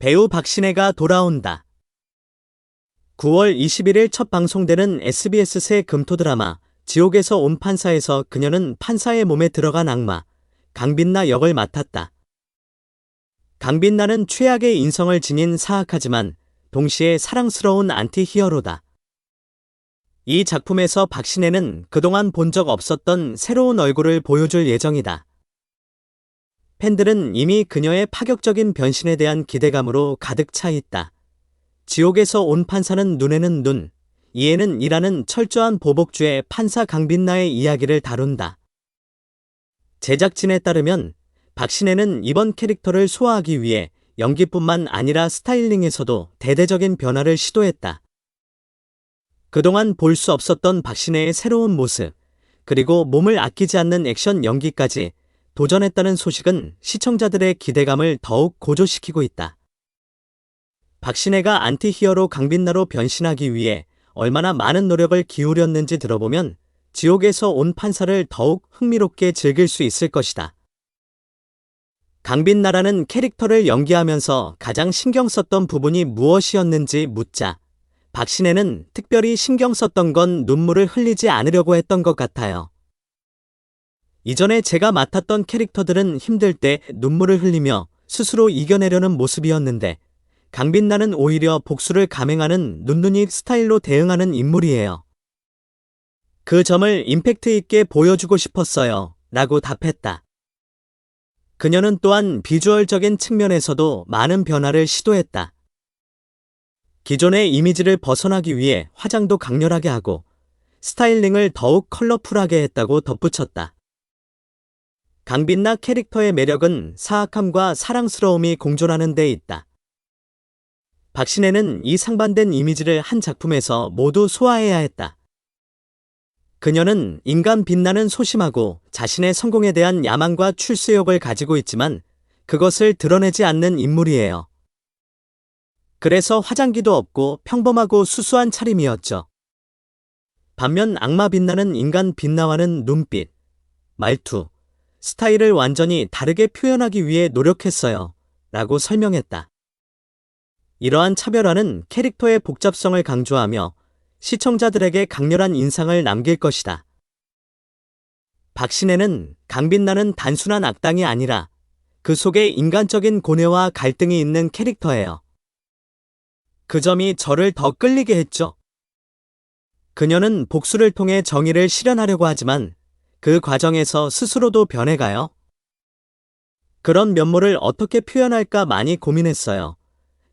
배우 박신혜가 돌아온다. 9월 21일 첫 방송되는 SBS 새 금토 드라마 지옥에서 온 판사에서 그녀는 판사의 몸에 들어간 악마 강빈나 역을 맡았다. 강빈나는 최악의 인성을 지닌 사악하지만 동시에 사랑스러운 안티-히어로다. 이 작품에서 박신혜는 그동안 본 적 없었던 새로운 얼굴을 보여줄 예정이다. 팬들은 이미 그녀의 파격적인 변신에 대한 기대감으로 가득 차 있다. 지옥에서 온 판사는 눈에는 눈, 이에는 이라는 철저한 보복주의 판사 강빈나의 이야기를 다룬다. 제작진에 따르면 박신혜는 이번 캐릭터를 소화하기 위해 연기뿐만 아니라 스타일링에서도 대대적인 변화를 시도했다. 그동안 볼 수 없었던 박신혜의 새로운 모습, 그리고 몸을 아끼지 않는 액션 연기까지 도전했다는 소식은 시청자들의 기대감을 더욱 고조시키고 있다. 박신혜가 안티히어로 강빈나로 변신하기 위해 얼마나 많은 노력을 기울였는지 들어보면 지옥에서 온 판사를 더욱 흥미롭게 즐길 수 있을 것이다. 강빈나라는 캐릭터를 연기하면서 가장 신경 썼던 부분이 무엇이었는지 묻자 박신혜는 특별히 신경 썼던 건 눈물을 흘리지 않으려고 했던 것 같아요. 이전에 제가 맡았던 캐릭터들은 힘들 때 눈물을 흘리며 스스로 이겨내려는 모습이었는데 강빈나는 오히려 복수를 감행하는 눈눈이 스타일로 대응하는 인물이에요. 그 점을 임팩트 있게 보여주고 싶었어요. 라고 답했다. 그녀는 또한 비주얼적인 측면에서도 많은 변화를 시도했다. 기존의 이미지를 벗어나기 위해 화장도 강렬하게 하고 스타일링을 더욱 컬러풀하게 했다고 덧붙였다. 강빈나 캐릭터의 매력은 사악함과 사랑스러움이 공존하는 데 있다. 박신혜는 이 상반된 이미지를 한 작품에서 모두 소화해야 했다. 그녀는 인간 빛나는 소심하고 자신의 성공에 대한 야망과 출세욕을 가지고 있지만 그것을 드러내지 않는 인물이에요. 그래서 화장기도 없고 평범하고 수수한 차림이었죠. 반면 악마 빛나는 인간 빛나와는 눈빛, 말투, 스타일을 완전히 다르게 표현하기 위해 노력했어요. 라고 설명했다. 이러한 차별화는 캐릭터의 복잡성을 강조하며 시청자들에게 강렬한 인상을 남길 것이다. 박신혜는 강빈나는 단순한 악당이 아니라 그 속에 인간적인 고뇌와 갈등이 있는 캐릭터예요. 그 점이 저를 더 끌리게 했죠. 그녀는 복수를 통해 정의를 실현하려고 하지만 그 과정에서 스스로도 변해가요. 그런 면모를 어떻게 표현할까 많이 고민했어요.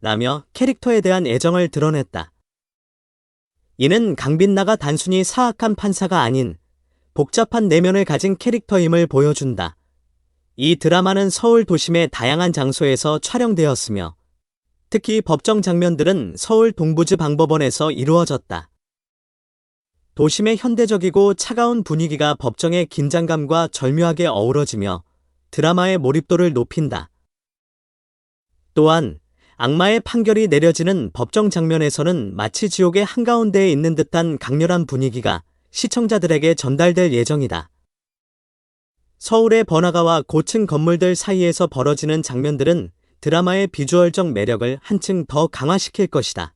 라며 캐릭터에 대한 애정을 드러냈다. 이는 강빈나가 단순히 사악한 판사가 아닌 복잡한 내면을 가진 캐릭터임을 보여준다. 이 드라마는 서울 도심의 다양한 장소에서 촬영되었으며 특히 법정 장면들은 서울 동부지 방법원에서 이루어졌다. 도심의 현대적이고 차가운 분위기가 법정의 긴장감과 절묘하게 어우러지며 드라마의 몰입도를 높인다. 또한 악마의 판결이 내려지는 법정 장면에서는 마치 지옥의 한가운데에 있는 듯한 강렬한 분위기가 시청자들에게 전달될 예정이다. 서울의 번화가와 고층 건물들 사이에서 벌어지는 장면들은 드라마의 비주얼적 매력을 한층 더 강화시킬 것이다.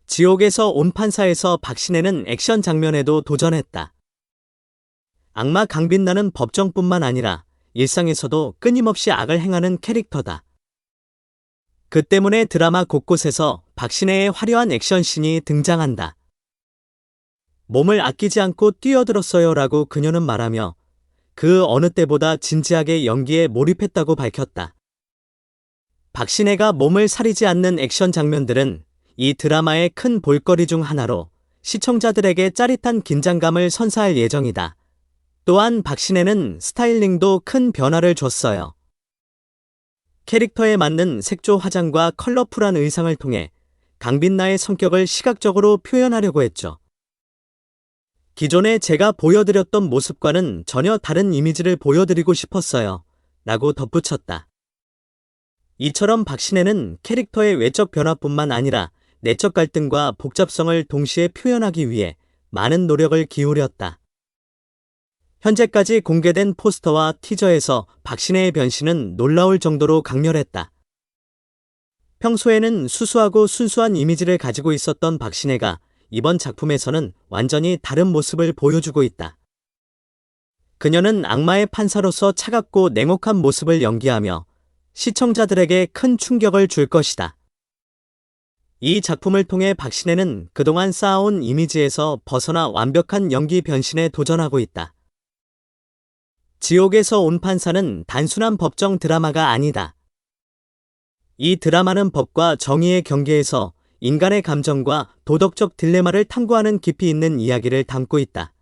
지옥에서 온 판사에서 박신혜는 액션 장면에도 도전했다. 악마 강빈나는 법정뿐만 아니라 일상에서도 끊임없이 악을 행하는 캐릭터다. 그 때문에 드라마 곳곳에서 박신혜의 화려한 액션씬이 등장한다. 몸을 아끼지 않고 뛰어들었어요 라고 그녀는 말하며 그 어느 때보다 진지하게 연기에 몰입했다고 밝혔다. 박신혜가 몸을 사리지 않는 액션 장면들은 이 드라마의 큰 볼거리 중 하나로 시청자들에게 짜릿한 긴장감을 선사할 예정이다. 또한 박신혜는 스타일링도 큰 변화를 줬어요. 캐릭터에 맞는 색조 화장과 컬러풀한 의상을 통해 강빈나의 성격을 시각적으로 표현하려고 했죠. 기존에 제가 보여드렸던 모습과는 전혀 다른 이미지를 보여드리고 싶었어요. 라고 덧붙였다. 이처럼 박신혜는 캐릭터의 외적 변화뿐만 아니라 내적 갈등과 복잡성을 동시에 표현하기 위해 많은 노력을 기울였다. 현재까지 공개된 포스터와 티저에서 박신혜의 변신은 놀라울 정도로 강렬했다. 평소에는 수수하고 순수한 이미지를 가지고 있었던 박신혜가 이번 작품에서는 완전히 다른 모습을 보여주고 있다. 그녀는 악마의 판사로서 차갑고 냉혹한 모습을 연기하며 시청자들에게 큰 충격을 줄 것이다. 이 작품을 통해 박신혜는 그동안 쌓아온 이미지에서 벗어나 완벽한 연기 변신에 도전하고 있다. 지옥에서 온 판사는 단순한 법정 드라마가 아니다. 이 드라마는 법과 정의의 경계에서 인간의 감정과 도덕적 딜레마를 탐구하는 깊이 있는 이야기를 담고 있다.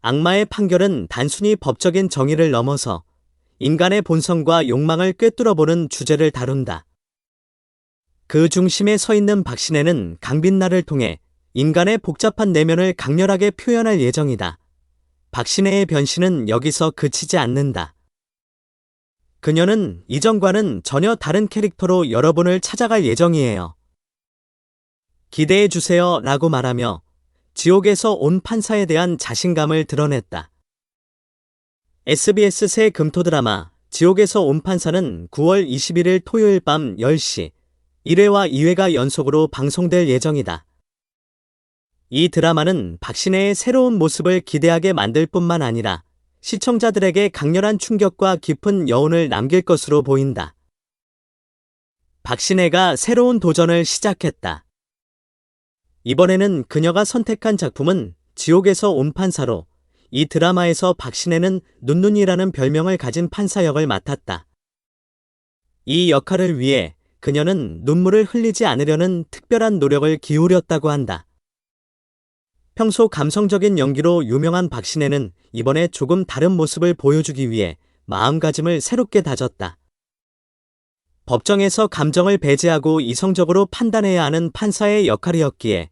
악마의 판결은 단순히 법적인 정의를 넘어서 인간의 본성과 욕망을 꿰뚫어보는 주제를 다룬다. 그 중심에 서 있는 박신혜는 강빛날을 통해 인간의 복잡한 내면을 강렬하게 표현할 예정이다. 박신혜의 변신은 여기서 그치지 않는다. 그녀는 이전과는 전혀 다른 캐릭터로 여러분을 찾아갈 예정이에요. 기대해주세요 라고 말하며 지옥에서 온 판사에 대한 자신감을 드러냈다. SBS 새 금토 드라마 지옥에서 온 판사는 9월 21일 토요일 밤 10시 1회와 2회가 연속으로 방송될 예정이다. 이 드라마는 박신혜의 새로운 모습을 기대하게 만들 뿐만 아니라 시청자들에게 강렬한 충격과 깊은 여운을 남길 것으로 보인다. 박신혜가 새로운 도전을 시작했다. 이번에는 그녀가 선택한 작품은 지옥에서 온 판사로 이 드라마에서 박신혜는 눈눈이라는 별명을 가진 판사 역을 맡았다. 이 역할을 위해 그녀는 눈물을 흘리지 않으려는 특별한 노력을 기울였다고 한다. 평소 감성적인 연기로 유명한 박신혜는 이번에 조금 다른 모습을 보여주기 위해 마음가짐을 새롭게 다졌다. 법정에서 감정을 배제하고 이성적으로 판단해야 하는 판사의 역할이었기에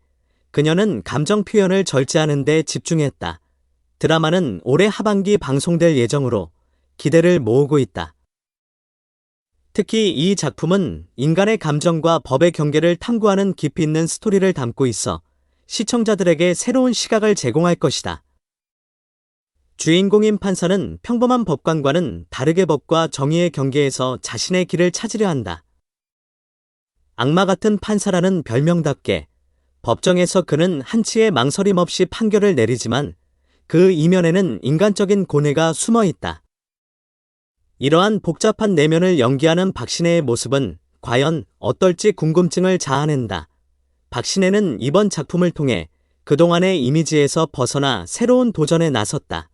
그녀는 감정 표현을 절제하는 데 집중했다. 드라마는 올해 하반기 방송될 예정으로 기대를 모으고 있다. 특히 이 작품은 인간의 감정과 법의 경계를 탐구하는 깊이 있는 스토리를 담고 있어 시청자들에게 새로운 시각을 제공할 것이다. 주인공인 판사는 평범한 법관과는 다르게 법과 정의의 경계에서 자신의 길을 찾으려 한다. 악마 같은 판사라는 별명답게 법정에서 그는 한치의 망설임 없이 판결을 내리지만 그 이면에는 인간적인 고뇌가 숨어 있다. 이러한 복잡한 내면을 연기하는 박신혜의 모습은 과연 어떨지 궁금증을 자아낸다. 박신혜는 이번 작품을 통해 그동안의 이미지에서 벗어나 새로운 도전에 나섰다.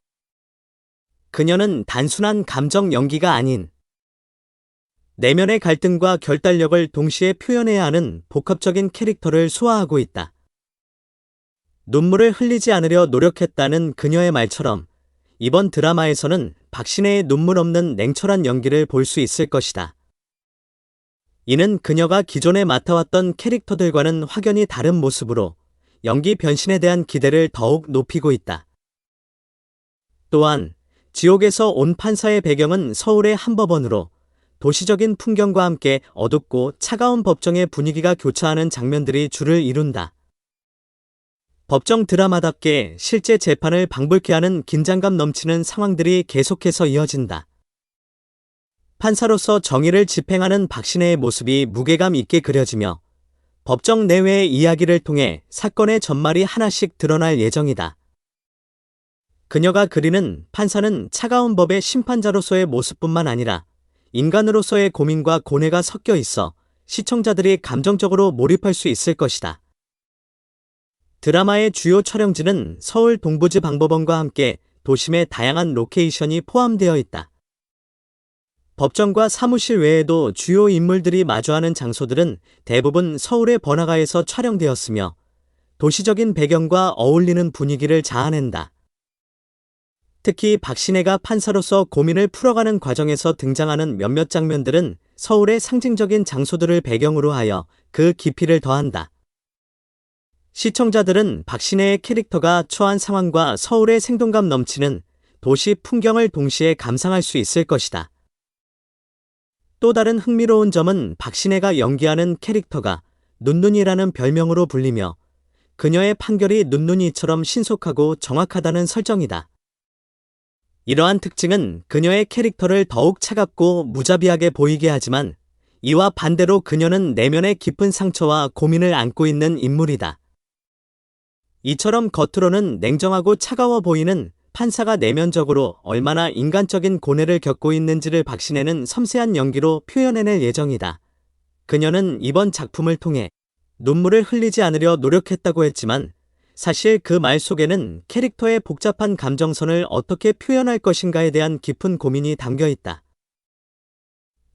그녀는 단순한 감정 연기가 아닌 내면의 갈등과 결단력을 동시에 표현해야 하는 복합적인 캐릭터를 소화하고 있다. 눈물을 흘리지 않으려 노력했다는 그녀의 말처럼 이번 드라마에서는 박신혜의 눈물 없는 냉철한 연기를 볼 수 있을 것이다. 이는 그녀가 기존에 맡아왔던 캐릭터들과는 확연히 다른 모습으로 연기 변신에 대한 기대를 더욱 높이고 있다. 또한 지옥에서 온 판사의 배경은 서울의 한 법원으로 도시적인 풍경과 함께 어둡고 차가운 법정의 분위기가 교차하는 장면들이 줄을 이룬다. 법정 드라마답게 실제 재판을 방불케 하는 긴장감 넘치는 상황들이 계속해서 이어진다. 판사로서 정의를 집행하는 박신혜의 모습이 무게감 있게 그려지며 법정 내외의 이야기를 통해 사건의 전말이 하나씩 드러날 예정이다. 그녀가 그리는 판사는 차가운 법의 심판자로서의 모습뿐만 아니라 인간으로서의 고민과 고뇌가 섞여 있어 시청자들이 감정적으로 몰입할 수 있을 것이다. 드라마의 주요 촬영지는 서울 동부지방법원과 함께 도심의 다양한 로케이션이 포함되어 있다. 법정과 사무실 외에도 주요 인물들이 마주하는 장소들은 대부분 서울의 번화가에서 촬영되었으며 도시적인 배경과 어울리는 분위기를 자아낸다. 특히 박신혜가 판사로서 고민을 풀어가는 과정에서 등장하는 몇몇 장면들은 서울의 상징적인 장소들을 배경으로 하여 그 깊이를 더한다. 시청자들은 박신혜의 캐릭터가 처한 상황과 서울의 생동감 넘치는 도시 풍경을 동시에 감상할 수 있을 것이다. 또 다른 흥미로운 점은 박신혜가 연기하는 캐릭터가 눈눈이라는 별명으로 불리며 그녀의 판결이 눈눈이처럼 신속하고 정확하다는 설정이다. 이러한 특징은 그녀의 캐릭터를 더욱 차갑고 무자비하게 보이게 하지만 이와 반대로 그녀는 내면의 깊은 상처와 고민을 안고 있는 인물이다. 이처럼 겉으로는 냉정하고 차가워 보이는 판사가 내면적으로 얼마나 인간적인 고뇌를 겪고 있는지를 박신혜는 섬세한 연기로 표현해낼 예정이다. 그녀는 이번 작품을 통해 눈물을 흘리지 않으려 노력했다고 했지만 사실 그 말 속에는 캐릭터의 복잡한 감정선을 어떻게 표현할 것인가에 대한 깊은 고민이 담겨 있다.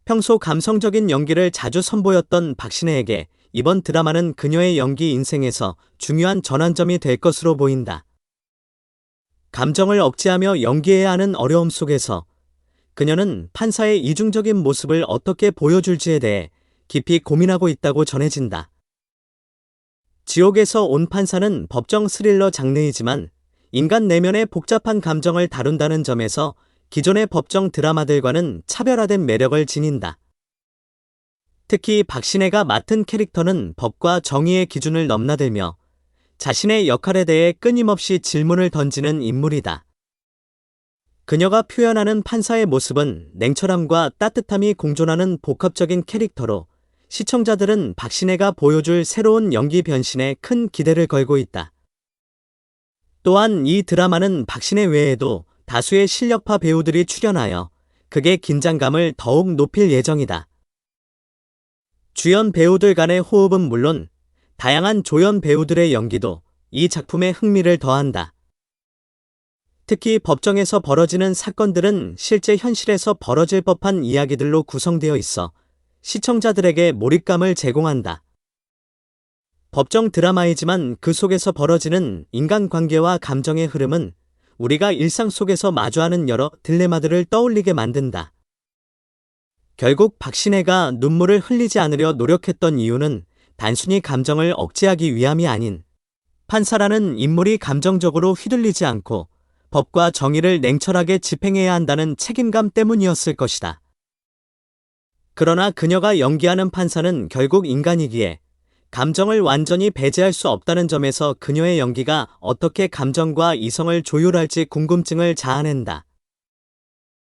평소 감성적인 연기를 자주 선보였던 박신혜에게 이번 드라마는 그녀의 연기 인생에서 중요한 전환점이 될 것으로 보인다. 감정을 억제하며 연기해야 하는 어려움 속에서 그녀는 판사의 이중적인 모습을 어떻게 보여줄지에 대해 깊이 고민하고 있다고 전해진다. 지옥에서 온 판사는 법정 스릴러 장르이지만 인간 내면의 복잡한 감정을 다룬다는 점에서 기존의 법정 드라마들과는 차별화된 매력을 지닌다. 특히 박신혜가 맡은 캐릭터는 법과 정의의 기준을 넘나들며 자신의 역할에 대해 끊임없이 질문을 던지는 인물이다. 그녀가 표현하는 판사의 모습은 냉철함과 따뜻함이 공존하는 복합적인 캐릭터로 시청자들은 박신혜가 보여줄 새로운 연기 변신에 큰 기대를 걸고 있다. 또한 이 드라마는 박신혜 외에도 다수의 실력파 배우들이 출연하여 극의 긴장감을 더욱 높일 예정이다. 주연 배우들 간의 호흡은 물론 다양한 조연 배우들의 연기도 이 작품에 흥미를 더한다. 특히 법정에서 벌어지는 사건들은 실제 현실에서 벌어질 법한 이야기들로 구성되어 있어 시청자들에게 몰입감을 제공한다. 법정 드라마이지만 그 속에서 벌어지는 인간관계와 감정의 흐름은 우리가 일상 속에서 마주하는 여러 딜레마들을 떠올리게 만든다. 결국 박신혜가 눈물을 흘리지 않으려 노력했던 이유는 단순히 감정을 억제하기 위함이 아닌 판사라는 인물이 감정적으로 휘둘리지 않고 법과 정의를 냉철하게 집행해야 한다는 책임감 때문이었을 것이다. 그러나 그녀가 연기하는 판사는 결국 인간이기에 감정을 완전히 배제할 수 없다는 점에서 그녀의 연기가 어떻게 감정과 이성을 조율할지 궁금증을 자아낸다.